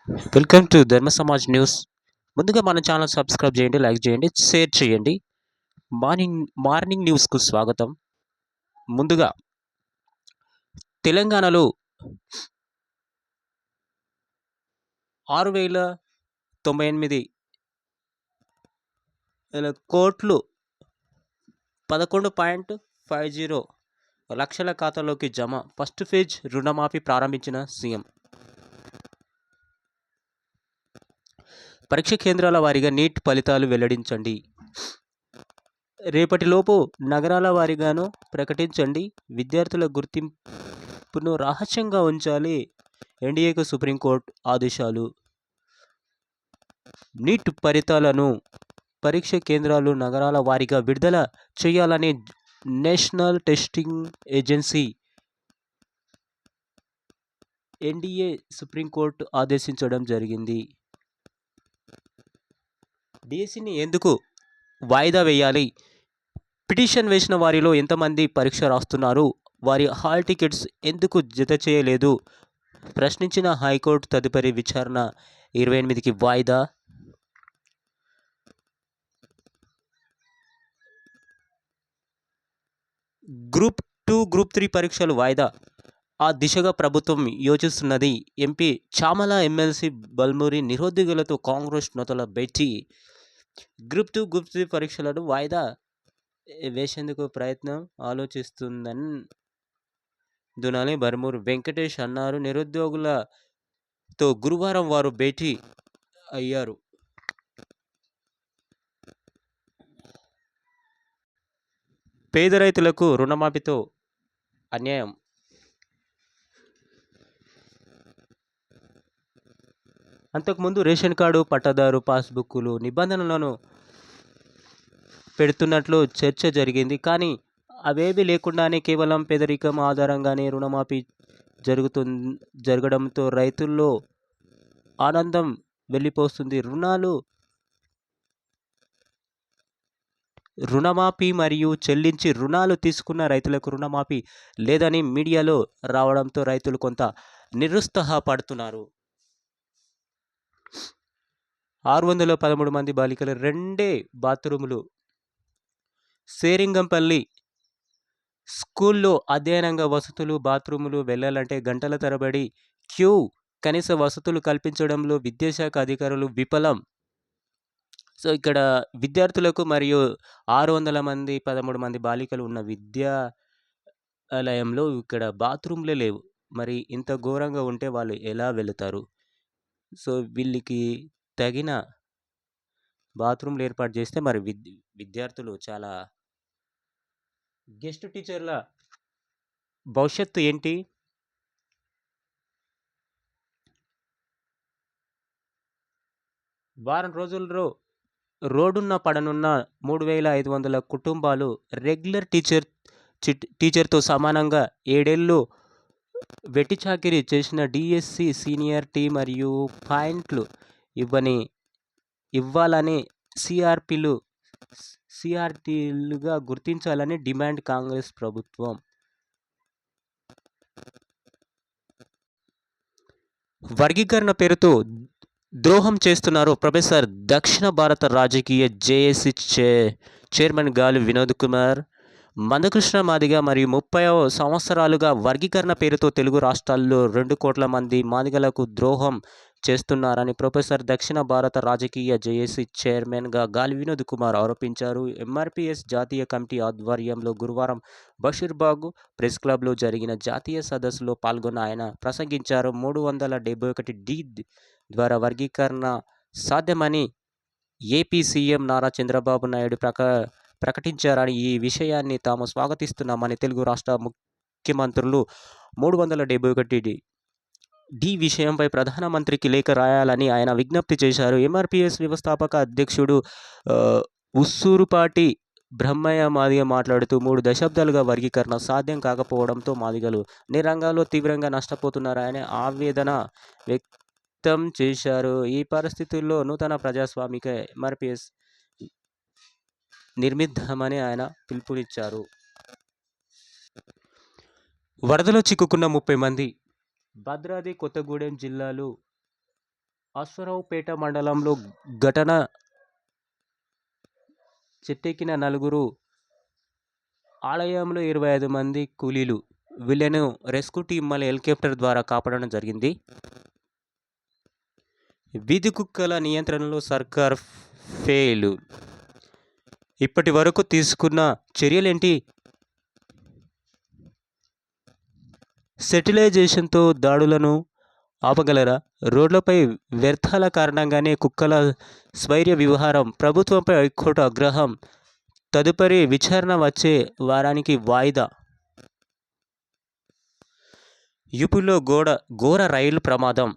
Welcome to ధర్మ Samaj news. ముందుగా మన ఛానల్ సబ్స్క్రైబ్ చేయండి, లైక్ చేయండి, షేర్ చేయండి. మార్నింగ్ మార్నింగ్ న్యూస్కు స్వాగతం. ముందుగా తెలంగాణలో 6,098 కోట్లు 11.50 లక్షల ఖాతాలోకి జమ. ఫస్ట్ ఫేజ్ రుణమాఫీ ప్రారంభించిన సీఎం. పరీక్ష కేంద్రాల వారీగా నీట్ ఫలితాలు వెల్లడించండి. రేపటిలోపు నగరాల వారీగాను ప్రకటించండి. విద్యార్థుల గుర్తింపును రహస్యంగా ఉంచాలి. ఎన్డీఏకు సుప్రీంకోర్టు ఆదేశాలు. నీట్ ఫలితాలను పరీక్ష కేంద్రాలు నగరాల వారీగా విడుదల చేయాలని national testing agency NDA supreme court ఆదేశించడం జరిగింది. డిఎస్సిని ఎందుకు వాయిదా వేయాలి? పిటిషన్ వేసిన వారిలో ఎంతమంది పరీక్ష రాస్తున్నారు? వారి హాల్ టికెట్స్ ఎందుకు జత చేయలేదు? ప్రశ్నించిన హైకోర్టు. తదుపరి విచారణ 28కి వాయిదా. గ్రూప్ 2, గ్రూప్ 3 పరీక్షలు వాయిదా. ఆ దిశగా ప్రభుత్వం యోచిస్తున్నది. ఎంపీ చామల, ఎమ్మెల్సీ బల్మూరి నిరుద్యోగులతో కాంగ్రెస్ నేతల భేటీ. గ్రూప్ 2, గ్రూప్ 3 పరీక్షలను వాయిదా వేసేందుకు ప్రయత్నం ఆలోచిస్తుందని దునాలి బర్మూరు వెంకటేష్ అన్నారు. నిరుద్యోగులతో గురువారం వారు భేటీ అయ్యారు. పేద రైతులకు రుణమాఫీతో అన్యాయం. అంతకుముందు రేషన్ కార్డు, పట్టాదారు పాస్బుక్లు నిబంధనలను పెడుతున్నట్లు చర్చ జరిగింది. కానీ అవేవి లేకుండానే కేవలం పేదరికం ఆధారంగానే రుణమాఫీ జరగడంతో రైతుల్లో ఆనందం వెళ్ళిపోతుంది. రుణమాఫీ మరియు చెల్లించి రుణాలు తీసుకున్న రైతులకు రుణమాఫీ లేదని మీడియాలో రావడంతో రైతులు కొంత నిరుత్సాహపడుతున్నారు. 613 మంది బాలికలు, 2 బాత్రూములు. శేరింగంపల్లి స్కూల్లో అధ్యయనంగా వసతులు, బాత్రూములు వెళ్లాలంటే గంటల తరబడి క్యూ. కనీస వసతులు కల్పించడంలో విద్యాశాఖ అధికారులు విఫలం. సో ఇక్కడ విద్యార్థులకు మరియు 613 మంది బాలికలు ఉన్న విద్యాలయంలో ఇక్కడ బాత్రూమ్లే లేవు. మరి ఇంత ఘోరంగా ఉంటే వాళ్ళు ఎలా వెళుతారు? సో వీళ్ళకి తగిన బాత్రూమ్లు ఏర్పాటు చేస్తే మరి విద్యార్థులు చాలా గెస్ట్ టీచర్ల భవిష్యత్తు ఏంటి? వారం రోజుల్లో రోడ్డున పడనున్న 3,500 కుటుంబాలు. రెగ్యులర్ టీచర్తో సమానంగా 7 ఏళ్ళు వెట్టి చాకిరీ చేసిన డిఎస్సి సీనియారిటీ మరియు పాయింట్లు ఇవ్వాలని సిఆర్టీలుగా గుర్తించాలని డిమాండ్ కాంగ్రెస్ ప్రభుత్వం. వర్గీకరణ పేరుతో ద్రోహం చేస్తున్నారు. ప్రొఫెసర్ దక్షిణ భారత రాజకీయ జేఏసీ చైర్మన్ గాలి వినోద్ కుమార్. మందకృష్ణ మాదిగ మరియు 30 సంవత్సరాలుగా వర్గీకరణ పేరుతో తెలుగు రాష్ట్రాల్లో 2 కోట్ల మంది మాదిగలకు ద్రోహం చేస్తున్నారని ప్రొఫెసర్ దక్షిణ భారత రాజకీయ జేఏసీ చైర్మన్గా గాలి వినోద్ కుమార్ ఆరోపించారు. ఎంఆర్పీఎస్ జాతీయ కమిటీ ఆధ్వర్యంలో గురువారం బషీర్బాగ్ ప్రెస్ క్లబ్లో జరిగిన జాతీయ సదస్సులో పాల్గొన్న ఆయన ప్రసంగించారు. 371D ద్వారా వర్గీకరణ సాధ్యమని ఏపీ సీఎం నారా చంద్రబాబు నాయుడు ప్రకటించారని, ఈ విషయాన్ని తాము స్వాగతిస్తున్నామని తెలుగు రాష్ట్ర ముఖ్యమంత్రులు 371D విషయంపై ప్రధానమంత్రికి లేఖ రాయాలని ఆయన విజ్ఞప్తి చేశారు. ఎంఆర్పీఎస్ వ్యవస్థాపక అధ్యక్షుడు ఉస్సూరుపాటి బ్రహ్మయ్య మాదిగ మాట్లాడుతూ 3 దశాబ్దాలుగా వర్గీకరణ సాధ్యం కాకపోవడంతో మాదిగలు అన్ని రంగాల్లో తీవ్రంగా నష్టపోతున్నారని ఆవేదన వ్యక్తం చేశారు. ఈ పరిస్థితుల్లో నూతన ప్రజాస్వామిక ఎంఆర్పీఎస్ నిర్మిద్దామని ఆయన పిలుపునిచ్చారు. వరదలో చిక్కుకున్న 30 మంది. భద్రాద్రి కొత్తగూడెం జిల్లాలు అశ్వారావుపేట మండలంలో ఘటన చెట్టెక్కిన నలుగురు ఆలయంలో 25 మంది కూలీలు. వీళ్ళను రెస్క్యూ టీం మళ్ళీ హెలికాప్టర్ ద్వారా కాపాడడం జరిగింది. వీధి కుక్కల నియంత్రణలో సర్కార్ ఫెయిల్. ఇప్పటి వరకు తీసుకున్న చర్యలేంటి? సెటిలైజేషన్తో దాడులను ఆపగలరా? రోడ్లపై వ్యర్థాల కారణంగానే కుక్కల స్వైర్య వ్యవహారం. ప్రభుత్వంపై హైకోర్టు ఆగ్రహం. తదుపరి విచారణ వచ్చే వారానికి వాయిదా. యూపీలో ఘోర రైలు ప్రమాదం.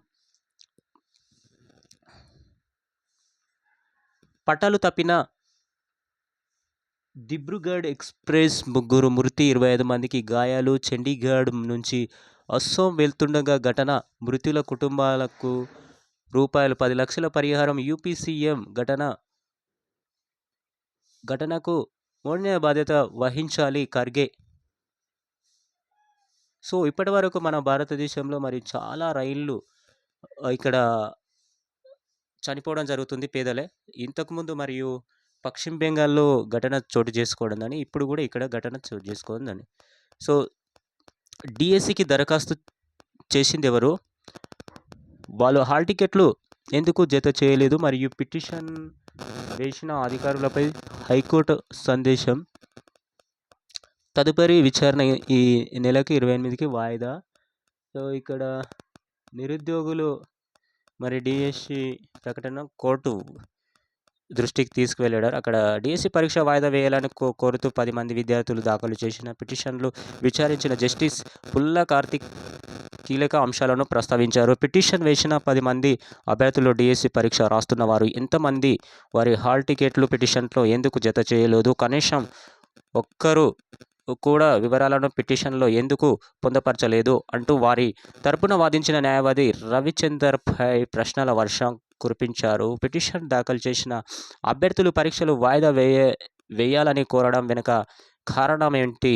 పట్టాలు తప్పిన దిబ్రూగఢ్ ఎక్స్ప్రెస్, ముగ్గురు మృతి, 25 మందికి గాయాలు. చండీగఢ్ నుంచి అస్సోం వెళ్తుండగా ఘటన. మృతుల కుటుంబాలకు రూపాయలు 10 లక్షల పరిహారం. యూపీ సీఎం ఘటనకు మోడీనే బాధ్యత వహించాలి ఖర్గే. సో ఇప్పటి వరకు మన భారతదేశంలో మరి చాలా రైళ్ళు ఇక్కడ చనిపోవడం జరుగుతుంది పేదలే. ఇంతకుముందు మరియు పశ్చిమ బెంగాల్లో ఘటన చోటు చేసుకోవడందని, ఇప్పుడు కూడా ఇక్కడ ఘటన చోటు చేసుకోవడందని. సో డిఎస్సికి దరఖాస్తు చేసింది ఎవరు? వాళ్ళు హాల్ టికెట్లు ఎందుకు జత చేయలేదు? మరియు పిటిషన్ వేసిన అధికారులపై హైకోర్టు సందేశం. తదుపరి విచారణ ఈ నెలకి 28కి వాయిదా. సో ఇక్కడ నిరుద్యోగులు మరి డిఎస్సి ప్రకటన కోర్టు దృష్టికి తీసుకువెళ్ళాడు. అక్కడ డిఎస్సి పరీక్ష వాయిదా వేయాలని కోరుతూ 10 మంది విద్యార్థులు దాఖలు చేసిన పిటిషన్లు విచారించిన జస్టిస్ పుల్లా కార్తిక్ కీలక అంశాలను ప్రస్తావించారు. పిటిషన్ వేసిన 10 మంది అభ్యర్థులు డిఎస్సి పరీక్ష రాస్తున్న వారు ఎంతమంది? వారి హాల్ టికెట్లు పిటిషన్లో ఎందుకు జత చేయలేదు? కనీసం ఒక్కరు కూడా వివరాలను పిటిషన్లో ఎందుకు పొందపరచలేదు అంటూ వారి తరపున వాదించిన న్యాయవాది రవిచందర్పై ప్రశ్నల వర్షం కురిపించారు. పిటిషన్ దాఖలు చేసిన అభ్యర్థులు పరీక్షలు వాయిదా వేయాలని కోరడం వెనుక కారణం ఏంటి?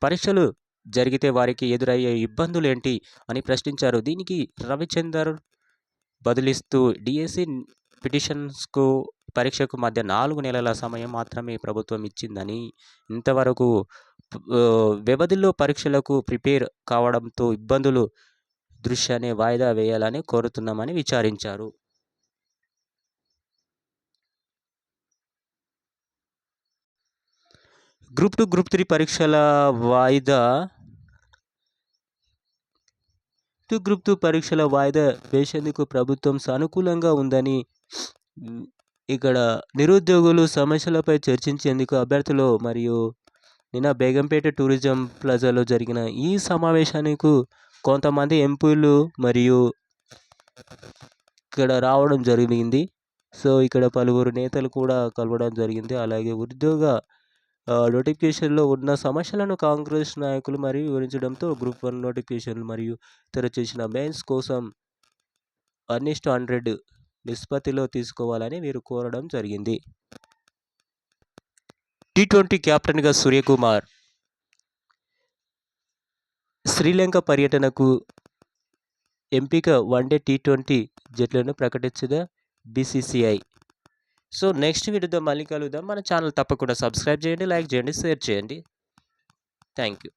పరీక్షలు జరిగితే వారికి ఎదురయ్యే ఇబ్బందులు ఏంటి అని ప్రశ్నించారు. దీనికి రవిచందర్ బదులిస్తూ డిఎస్సి పిటిషన్స్కు పరీక్షకు మధ్య 4 నెలల సమయం మాత్రమే ప్రభుత్వం ఇచ్చిందని, ఇంతవరకు వ్యవధిలో పరీక్షలకు ప్రిపేర్ కావడంతో ఇబ్బందులు దృశ్యాన్ని వాయిదా వేయాలని కోరుతున్నామని విచారించారు. గ్రూప్ 2, గ్రూప్ 3 పరీక్షల వాయిదా. గ్రూప్ 2 పరీక్షల వాయిదా వేసేందుకు ప్రభుత్వం సానుకూలంగా ఉందని, ఇక్కడ నిరుద్యోగులు సమస్యలపై చర్చించేందుకు అభ్యర్థులు మరియు నిన్న బేగంపేట టూరిజం ప్లాజాలో జరిగిన ఈ సమావేశానికి కొంతమంది ఎంపీలు మరియు ఇక్కడ రావడం జరిగింది. సో ఇక్కడ పలువురు నేతలు కూడా కలవడం జరిగింది. అలాగే ఉద్యోగ నోటిఫికేషన్లో ఉన్న సమస్యలను కాంగ్రెస్ నాయకులు మరియు వివరించడంతో గ్రూప్ 1 నోటిఫికేషన్ మరియు ఇతర చేసిన మెయిన్స్ కోసం 1:100 నిష్పత్తిలో తీసుకోవాలని వీరు కోరడం జరిగింది. T20 కెప్టెన్గా సూర్యకుమార్. శ్రీలంక పర్యటనకు ఎంపిక వన్డే T20 జట్లను ప్రకటించిన BCCI. సో నెక్స్ట్ వీడియోతో మళ్ళీ కలుద్దాం. మన ఛానల్ తప్పకుండా సబ్స్క్రైబ్ చేయండి, లైక్ చేయండి, షేర్ చేయండి. Thank you.